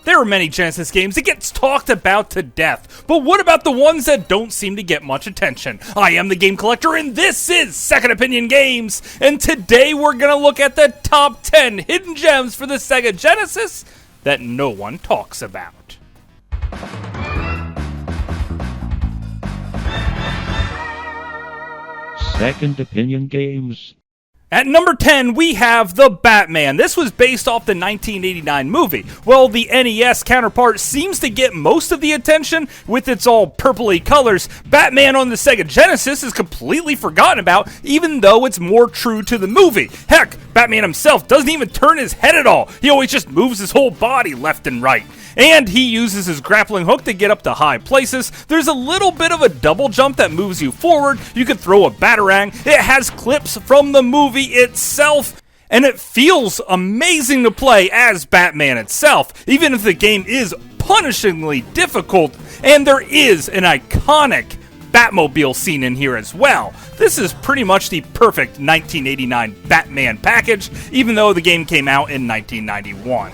There are many Genesis games that gets talked about to death, but what about the ones that don't seem to get much attention? I am the Game Collector, and this is Second Opinion Games, and today we're gonna look at the top 10 hidden gems for the Sega Genesis that no one talks about. Second Opinion Games. At number 10, we have The Batman. This was based off the 1989 movie. Well, the NES counterpart seems to get most of the attention with its all purpley colors. Batman on the Sega Genesis is completely forgotten about, even though it's more true to the movie. Heck, Batman himself doesn't even turn his head at all. He always just moves his whole body left and right. And he uses his grappling hook to get up to high places. There's a little bit of a double jump that moves you forward. You can throw a batarang. It has clips from the movie itself. And it feels amazing to play as Batman itself, even if the game is punishingly difficult. And there is an iconic Batmobile scene in here as well. This is pretty much the perfect 1989 Batman package, even though the game came out in 1991.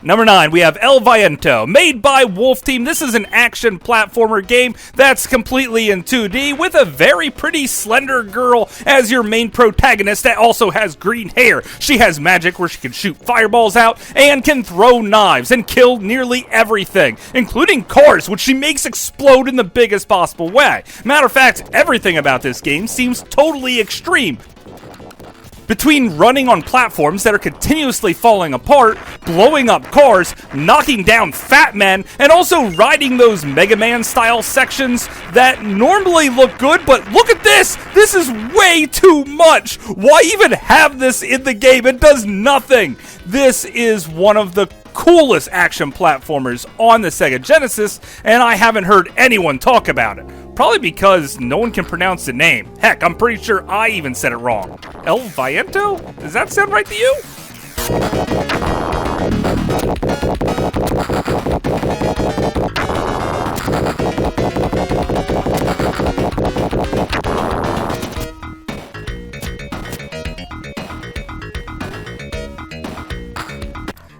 Number 9, we have El.Viento, made by Wolf Team. This is an action platformer game that's completely in 2D with a very pretty slender girl as your main protagonist that also has green hair. She has magic where she can shoot fireballs out and can throw knives and kill nearly everything, including cars, which she makes explode in the biggest possible way. Matter of fact, everything about this game seems totally extreme. Between running on platforms that are continuously falling apart, blowing up cars, knocking down fat men, and also riding those Mega Man style sections that normally look good, but look at this! This is way too much! Why even have this in the game? It does nothing! This is one of the coolest action platformers on the Sega Genesis, and I haven't heard anyone talk about it. Probably because no one can pronounce the name. Heck, I'm pretty sure I even said it wrong. El.Viento? Does that sound right to you?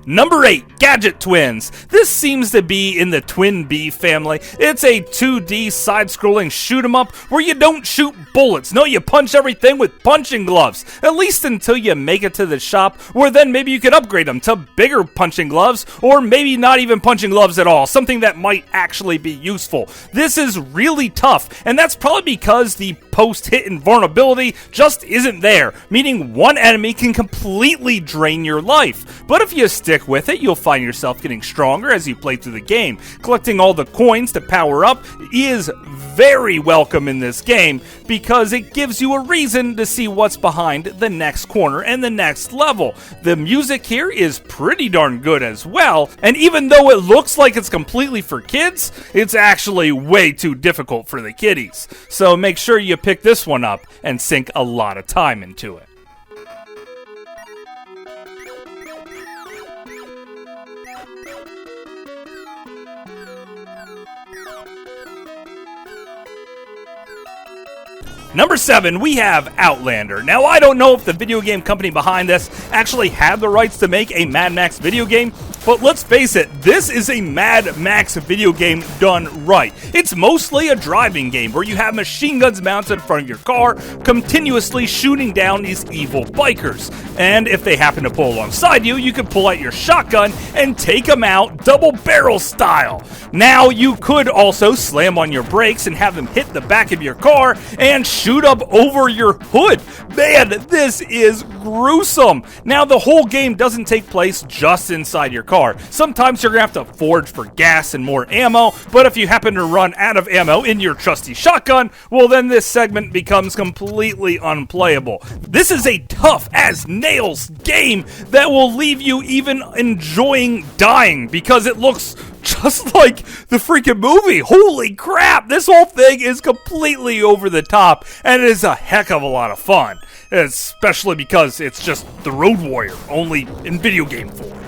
Number 8, Gadget Twins. This seems to be in the Twin B family. It's a 2D side-scrolling shoot-'em-up where you don't shoot bullets. No, you punch everything with punching gloves. At least until you make it to the shop, where then maybe you could upgrade them to bigger punching gloves, or maybe not even punching gloves at all. Something that might actually be useful. This is really tough, and that's probably because the post-hit invulnerability just isn't there, meaning one enemy can completely drain your life. But if you stick with it, you'll find yourself getting stronger as you play through the game. Collecting all the coins to power up is very welcome in this game because it gives you a reason to see what's behind the next corner and the next level. The music here is pretty darn good as well, and even though it looks like it's completely for kids, it's actually way too difficult for the kiddies. So make sure you pick this one up and sink a lot of time into it. Number 7, we have Outlander. Now, I don't know if the video game company behind this actually had the rights to make a Mad Max video game, but let's face it, this is a Mad Max video game done right. It's mostly a driving game where you have machine guns mounted in front of your car, continuously shooting down these evil bikers. And if they happen to pull alongside you, you can pull out your shotgun and take them out double barrel style. Now, you could also slam on your brakes and have them hit the back of your car and shoot up over your hood. Man, this is gruesome. Now, the whole game doesn't take place just inside your car. Sometimes you're going to have to forage for gas and more ammo, but if you happen to run out of ammo in your trusty shotgun, well, then this segment becomes completely unplayable. This is a tough as nails game that will leave you even enjoying dying because it looks just like the freaking movie. Holy crap, this whole thing is completely over the top, and it is a heck of a lot of fun, especially because it's just the Road Warrior, only in video game form.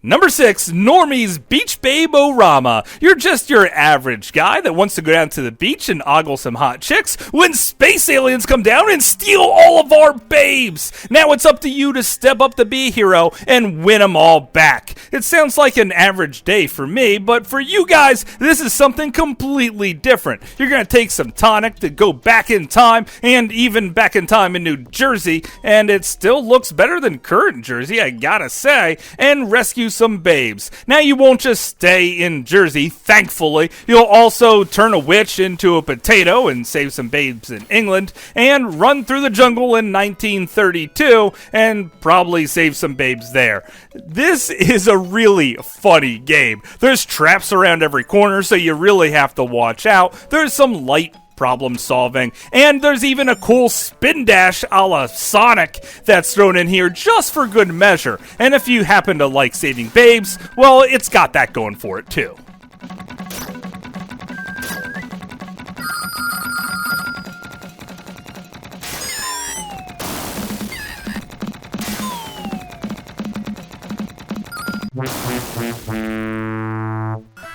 Number 6, Normies Beach Babe-O-Rama. You're just your average guy that wants to go down to the beach and ogle some hot chicks when space aliens come down and steal all of our babes. Now it's up to you to step up to be a hero and win them all back. It sounds like an average day for me, but for you guys, this is something completely different. You're going to take some tonic to go back in time, and even back in time in New Jersey, and it still looks better than current Jersey, I gotta say, and rescue some babes. Now you won't just stay in Jersey, thankfully. You'll also turn a witch into a potato and save some babes in England, and run through the jungle in 1932 and probably save some babes there. This is a really funny game. There's traps around every corner, so you really have to watch out. There's some light problem solving, and there's even a cool spin dash a la Sonic that's thrown in here just for good measure. And if you happen to like saving babes, well, it's got that going for it too.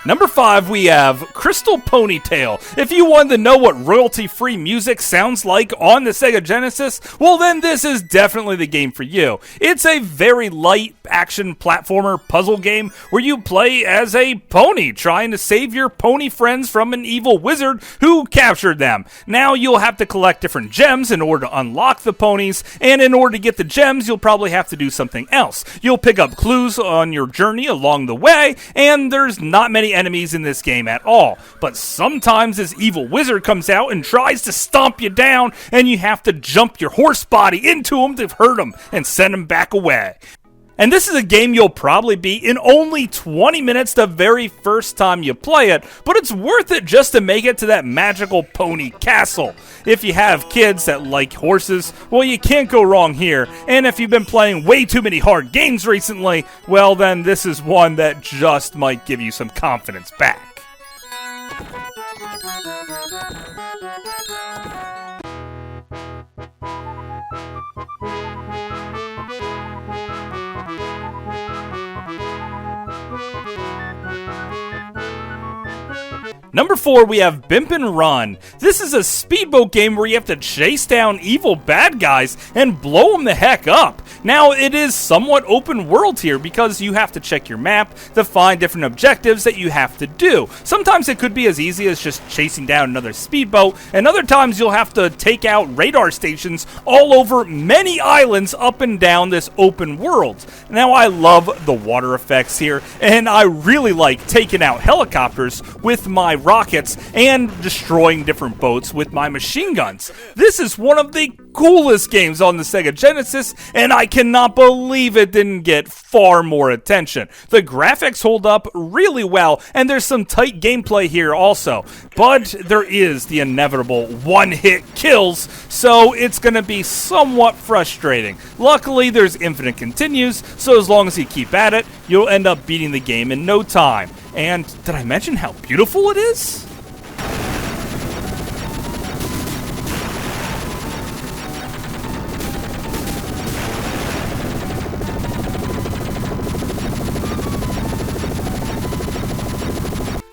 Number 5, we have Crystal Ponytail. If you wanted to know what royalty-free music sounds like on the Sega Genesis, well then this is definitely the game for you. It's a very light action platformer puzzle game where you play as a pony trying to save your pony friends from an evil wizard who captured them. Now you'll have to collect different gems in order to unlock the ponies, and in order to get the gems you'll probably have to do something else. You'll pick up clues on your journey along the way, and there's not many enemies in this game at all. But sometimes this evil wizard comes out and tries to stomp you down, and you have to jump your horse body into him to hurt him and send him back away. And this is a game you'll probably beat in only 20 minutes the very first time you play it, but it's worth it just to make it to that magical pony castle. If you have kids that like horses, well, you can't go wrong here. And if you've been playing way too many hard games recently, well, then this is one that just might give you some confidence back. Number 4, we have Bimp and Run. This is a speedboat game where you have to chase down evil bad guys and blow them the heck up. Now, it is somewhat open world here because you have to check your map to find different objectives that you have to do. Sometimes it could be as easy as just chasing down another speedboat, and other times you'll have to take out radar stations all over many islands up and down this open world. Now, I love the water effects here, and I really like taking out helicopters with my rockets and destroying different boats with my machine guns. This is one of the coolest games on the Sega Genesis, and I cannot believe it didn't get far more attention. The graphics hold up really well, and there's some tight gameplay here also, but there is the inevitable one-hit kills, so it's going to be somewhat frustrating. Luckily, there's infinite continues, so as long as you keep at it, you'll end up beating the game in no time. And did I mention how beautiful it is?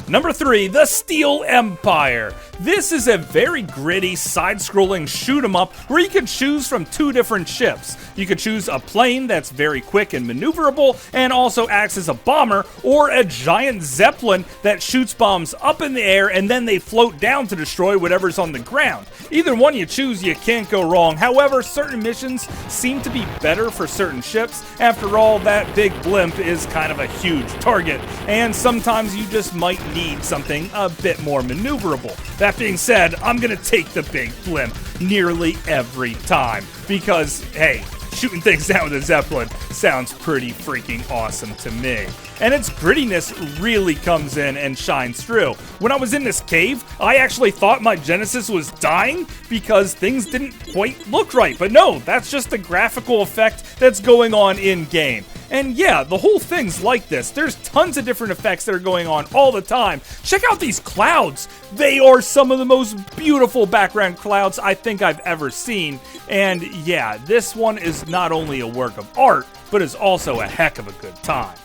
Number 3, The Steel Empire. This is a very gritty, side-scrolling shoot-'em-up where you can choose from 2 different ships. You could choose a plane that's very quick and maneuverable and also acts as a bomber, or a giant zeppelin that shoots bombs up in the air and then they float down to destroy whatever's on the ground. Either one you choose, you can't go wrong. However, certain missions seem to be better for certain ships. After all, that big blimp is kind of a huge target, and sometimes you just might need something a bit more maneuverable. That being said, I'm gonna take the big blimp nearly every time because, hey, shooting things down with a Zeppelin sounds pretty freaking awesome to me. And its grittiness really comes in and shines through. When I was in this cave, I actually thought my Genesis was dying because things didn't quite look right. But no, that's just the graphical effect that's going on in-game. And yeah, the whole thing's like this. There's tons of different effects that are going on all the time. Check out these clouds. They are some of the most beautiful background clouds I think I've ever seen. And yeah, this one is not only a work of art, but is also a heck of a good time.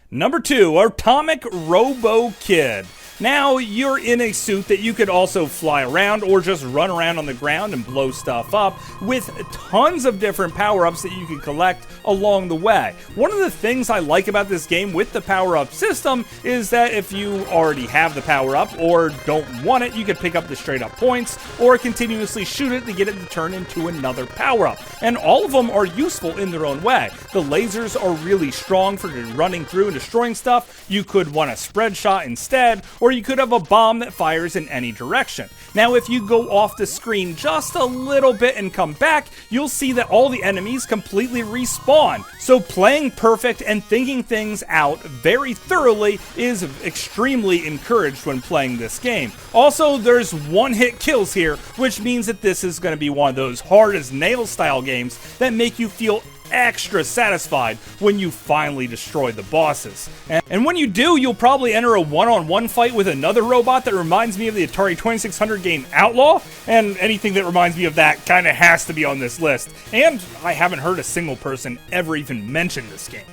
Number 2, Tomic Robo Kid. Now, you're in a suit that you could also fly around or just run around on the ground and blow stuff up with tons of different power-ups that you can collect along the way. One of the things I like about this game with the power-up system is that if you already have the power-up or don't want it, you can pick up the straight-up points or continuously shoot it to get it to turn into another power-up. And all of them are useful in their own way. The lasers are really strong for running through and destroying stuff. You could want a spread shot instead, or you could have a bomb that fires in any direction. Now, if you go off the screen just a little bit and come back, you'll see that all the enemies completely respawn. So playing perfect and thinking things out very thoroughly is extremely encouraged when playing this game. Also, there's one-hit kills here, which means that this is going to be one of those hard-as-nails style games that make you feel extra satisfied when you finally destroy the bosses. And when you do, you'll probably enter a one-on-one fight with another robot that reminds me of the Atari 2600 game Outlaw, and anything that reminds me of that kind of has to be on this list. And I haven't heard a single person ever even mention this game.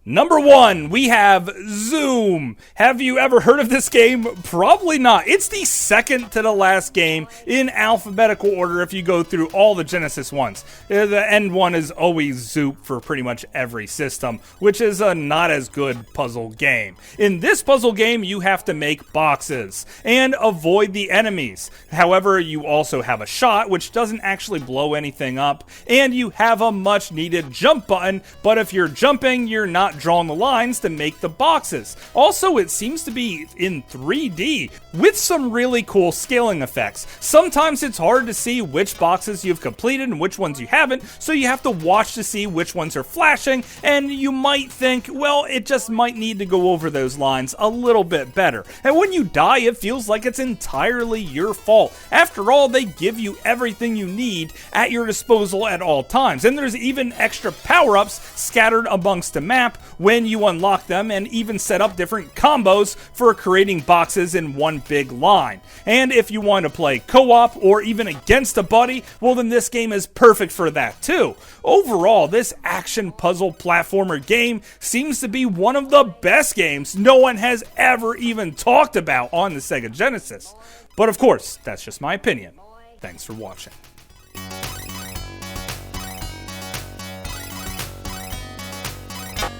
Number 1, we have Zoom. Have you ever heard of this game? Probably not. It's the second to the last game in alphabetical order if you go through all the Genesis ones. The end one is always Zoop for pretty much every system, which is a not as good puzzle game. In this puzzle game, you have to make boxes and avoid the enemies. However, you also have a shot, which doesn't actually blow anything up, and you have a much needed jump button, but if you're jumping, you're not drawing the lines to make the boxes. Also, it seems to be in 3D with some really cool scaling effects. Sometimes it's hard to see which boxes you've completed and which ones you haven't, so you have to watch to see which ones are flashing, and you might think, well, it just might need to go over those lines a little bit better. And when you die, it feels like it's entirely your fault. After all, they give you everything you need at your disposal at all times, and there's even extra power-ups scattered amongst the map when you unlock them, and even set up different combos for creating boxes in one big line. And if you want to play co-op or even against a buddy, well then this game is perfect for that too. Overall, this action puzzle platformer game seems to be one of the best games no one has ever even talked about on the Sega Genesis. But of course, that's just my opinion. Thanks for watching.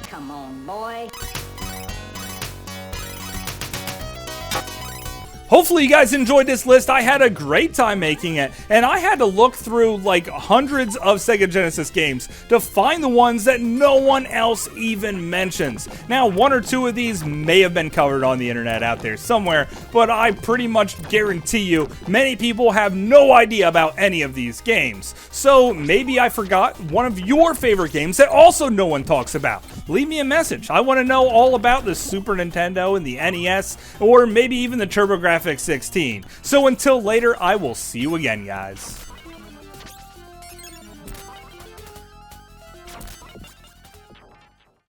Come on, boy. Hopefully you guys enjoyed this list. I had a great time making it, and I had to look through like hundreds of Sega Genesis games to find the ones that no one else even mentions. Now, one or two of these may have been covered on the internet out there somewhere, but I pretty much guarantee you many people have no idea about any of these games. So maybe I forgot one of your favorite games that also no one talks about. Leave me a message. I want to know all about the Super Nintendo and the NES, or maybe even the TurboGrafx 16. So until later, I will see you again, guys.